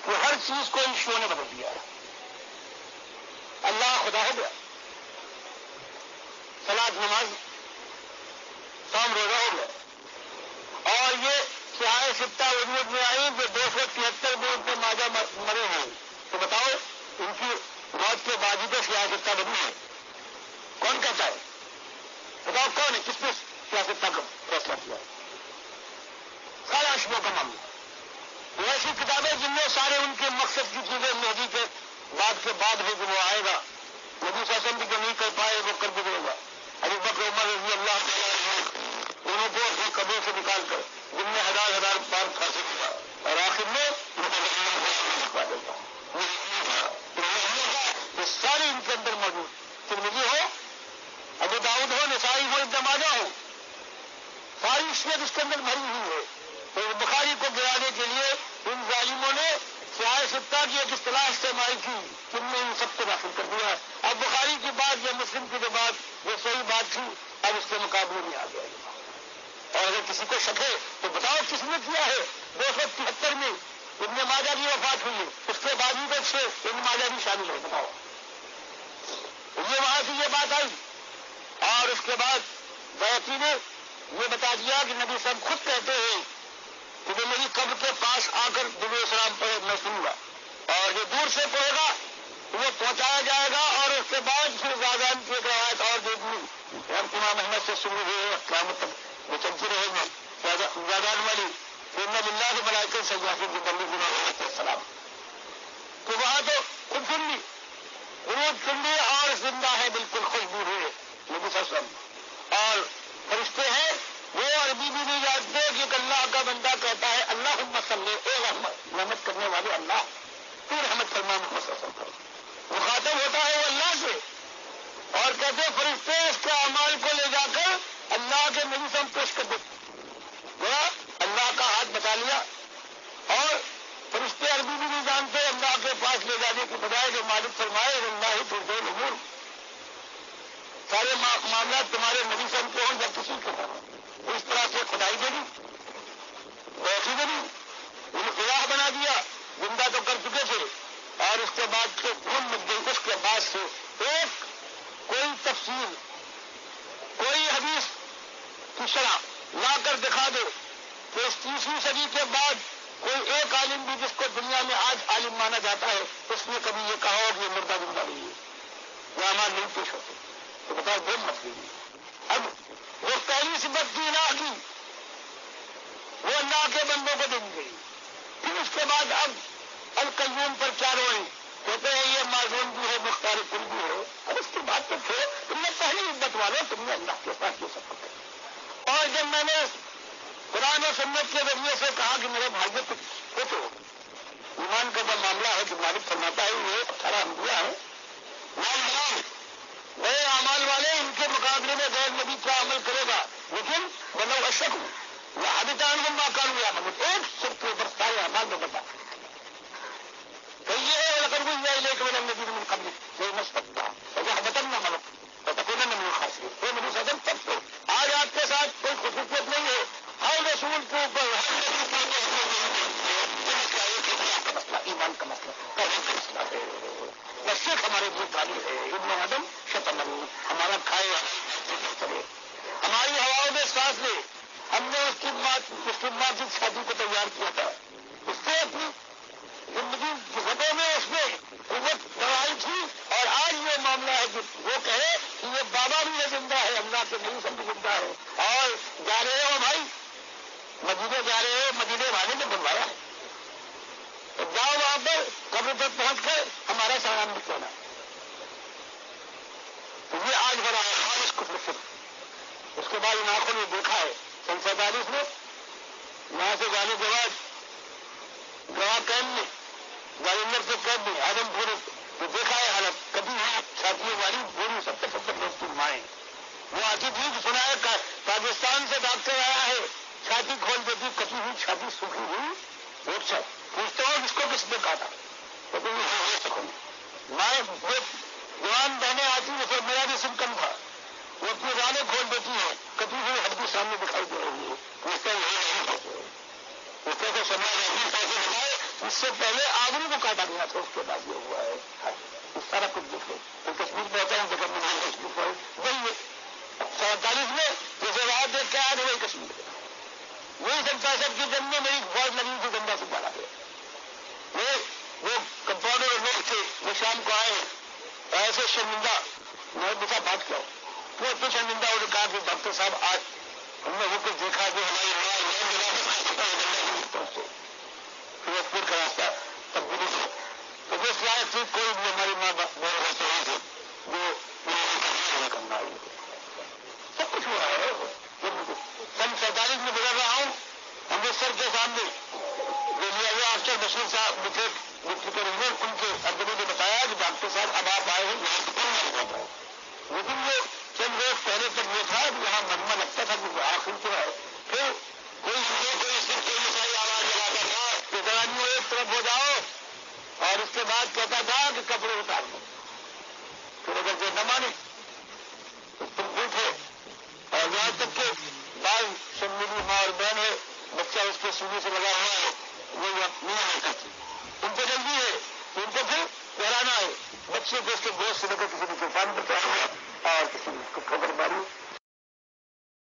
وہ ہر چیز کو ان شیعوں نے بدل دیا ہے. اللہ خدا ہو گیا, صلاۃ نماز صوم روزہ ہو گیا, اور یہ سیاہ ستہ وجود میں آئی جو 273 میں ان کے ماجا مرے ہیں. تو بتاؤ ان کی موت کے بعد ہی تو سیاہ ستہ بنی ہے. کون کہتا ہے؟ بتاؤ کون ہے, کس نے سیاہ ستہ کا فیصلہ کیا؟ سارا اشبوں کا معاملہ. یہ ایسی کتابیں جن میں سارے ان کے مقصد کی چیزیں مہدی کے بعد ہے کہ وہ آئے گا. نبی صلی اللہ علیہ وسلم بھی جو نہیں کر پائے وہ کر گزرے گا. ابو بکر عمر رضی اللہ تعالیٰ انہوں کو اپنے قبروں سے نکال کر جن میں ہزار بار پھانسی دیا, اور آخر میں یہ سارے ان کے اندر موجود. ترمذی ہو, ابو داؤد ہو, نسائی ہو, ابن ماجہ ہو, ساری عصمت اس کے اندر بھری ہوئی ہے. تو بخاری کو گرانے کے لیے ان ظالموں نے سیاہ ستہ کی ایک اصطلاح استعمال کی, جن میں ان سب کو داخل کر دیا. اب بخاری کی بات یا مسلم کی جو بات جو صحیح بات تھی اب اس کے مقابلے میں آ گیا. اور اگر کسی کو شک ہے تو بتاؤ کس نے کیا ہے. 273 میں ابن ماجہ کی وفات ہوئی ہے, اس کے بعد ہی سے ابن ماجہ بھی شامل ہے. بتاؤ, یہ وہاں سے یہ بات آئی. اور اس کے بعد بیعتی نے یہ بتا دیا کہ نبی صاحب خود کہتے ہیں کہ جو میری قبر کے پاس آ کر درود السلام پڑھے میں سنوں گا, اور جو دور سے پڑھے گا وہ پہنچایا جائے گا. اور اس کے بعد پھر زادان کی ایک روایت اور دیکھنی ہم امام احمد سے سنی ہوئی ہے, قیامت تک وہ چلتی رہے گی زادان والی اللہ کے ملائکہ سیاحی کی بلی علیہ السلام. تو وہاں تو خود سن لی, روز سن لی, اور زندہ ہے بالکل خوشبو ہے نبی صلی اللہ علیہ وسلم. اور فرشتے ہیں وہ عربی بھی نہیں جانتے کہ ایک اللہ کا بندہ کہتا ہے اللہم صلی اے رحمت کرنے والے اللہ تو رحمت فرما محمد صلی اللہ علیہ وسلم. مخاطب ہوتا ہے وہ اللہ سے, اور کہتے ہیں فرشتے اس کے اعمال کو لے جا کر اللہ کے نبی سے ہم پیش کر دیتے. گویا اللہ کا ہاتھ بتا لیا. اور فرشتے عربی بھی نہیں جانتے, اللہ کے پاس لے جانے کی بجائے جو مالک فرمائے اللہ ہی ترجیح الامور, سارے معاملات تمہارے نبی سے ہم کو ہوں یا کسی کے ہوں. اس طرح سے خدائی دے دی, بیٹھی دے دی, انہیں الہ بنا دیا. زندہ تو کر چکے تھے, اور اس کے بعد کے مت گئی. اس کے بعد سے ایک کوئی تفسیر کوئی حدیث کی شرح لا کر دکھا دو کہ اس 30ویں صدی کے بعد کوئی ایک عالم بھی جس کو دنیا میں آج عالم مانا جاتا ہے اس نے کبھی یہ کہا ہو کہ یہ مردہ زندہ نہیں ہے, یہ ہمارے نہیں پیش ہوتے. تو بتاؤ دو مسئلے. اب وہ پہلی صفت کی الہ کی وہ اللہ کے بندوں کو دے دی گئی. پھر اس کے بعد اب القیوم پر کیا روئیں, کہتے ہیں یہ معذون بھی ہے مختار کل بھی ہے. اب اس کی بات تو تھے تم نے پہلی عزت والے تم نے اللہ کے ساتھ یہ سب کیا. اور جب میں نے قرآن و سنت کے ذریعے سے کہا کہ میرے بھائی کچھ ایمان کا جب معاملہ ہے کہ مالک فرماتا ہے یہ 18 انبیاء ہے, بڑے اعمال والے ان کے مقابلے میں غیر نبی کیا عمل کرے گا, لیکن بنو اشک ہوں یا حبطان ہوں ماکان ہوا مطلب ایک سب کے اوپر سارے اعمال میں بتا کہ یہ ہے اگر وہ یہ لے کے نبی من قبل یہ نہ سکتا حبطن نہ ملک فتکون من خاسرین. یہ نبی صلی اللہ علیہ وسلم تب آج آپ کے ساتھ کوئی خصوصیت نہیں ہے, ہر رسول کے اوپر ایمان کا مسئلہ ہے. شیخ ہمارے لیے تعلیم ہے, ابن آدم شتم ہمارا کھائے ہماری ہواؤں میں سانس لے. ہم نے اس کی ماجد شادی کو تیار کیا تھا, اس سے اپنی زندگی جسدوں میں اس نے قوت بڑھائی تھی. اور آج یہ معاملہ ہے کہ وہ کہے کہ یہ بابا بھی زندہ ہے, اللہ کے نبی سب بھی زندہ ہے. اور جا رہے ہو بھائی مدینے جا رہے ہو, مدینے والے نے بنوایا ہے, تو جاؤ وہاں پر قبر پر پہنچ کر ہمارا سامان نکلنا. تو یہ آج بڑا خالص کفر شرک. اس کے بعد ان آنکھوں نے دیکھا ہے 47 میں یہاں سے جانے کے بعد گواہ کہن نے گالیندر سے کہہ دی آدم پورے وہ دیکھا ہے حالت. کبھی وہاں شادیوں والی پوری 70 دوست کی مائیں وہ آتی تھی کہ سنا ہے پاکستان سے ڈاکٹر آیا ہے, چھاتی کھول دیتی, کٹی ہوئی چھاتی سوکھی ہوئی, روٹ چھت پوچھتے ہو اس کو کس نے کہا تھا, مائیں جوان بہنیں آتی جیسے میرا بھی سمکم تھا, وہ اپنی رانیں کھول دیتی ہے, کٹی ہوئی ہڈی سامنے دکھائی دے رہی ہے. پوچھتے ہیں اس طرح سے سمجھ بنائے اس سے پہلے آدمی کو کاٹا گیا تھا، اس کے بعد یہ ہوا ہے. سارا کچھ دیکھو. تو کشمیر پہنچا ہوں جگہ میں کشمیر پر وہی ہے 47 میں جیسے وہاں دیکھ کے آج وہی کشمیر ہے. وہی 67 کی جنگ میں میری فوج لگی تھی گنگا سے ڈالا گیا. وہ کمپاؤنڈر لوگ تھے وہ شام کو آئے ایسے شرمندہ میں بچا بات کیا وہ اتنے شرمندہ انہوں نے کہا کہ ڈاکٹر صاحب آج ہم نے وہ کچھ دیکھا جو ہماری فیروزپور کا راستہ تب بھی تو وہ سلائے تھی کوئی بھی ہماری ماں باپ تھے جو کرنا سب کچھ ہوا ہے. 47 میں گزر رہا ہوں امرتسر کے سامنے وہ افسر بشیر صاحب ڈپٹی ان کے ادبوں نے بتایا کہ ڈاکٹر صاحب اب آپ آئے ہیں لیکن وہ چند روز پہلے تک یہ تھا کہ یہاں منما لگتا تھا کہ آخر تو ہے. پھر کوئی آواز لگاتا تھا کہ جوانیوں ایک طرف ہو جاؤ اور اس کے بعد کہتا تھا کہ کپڑے اتار دو. پھر اگر جو نہ مانے تم جھوٹ ہو. اور یہاں تک کہ بعض شرمیلی ماں اور بہن ہے بچہ اس کے سینے سے لگا ہوا ہے وہ نہیں آ سکتی. ان کو جلدی ہے ان کو پھر کہلانا ہے بچے کو اس کے گوشت سے لے کر کسی نے طوفان بچایا اور کسی نے اس کو ٹھوکر ماری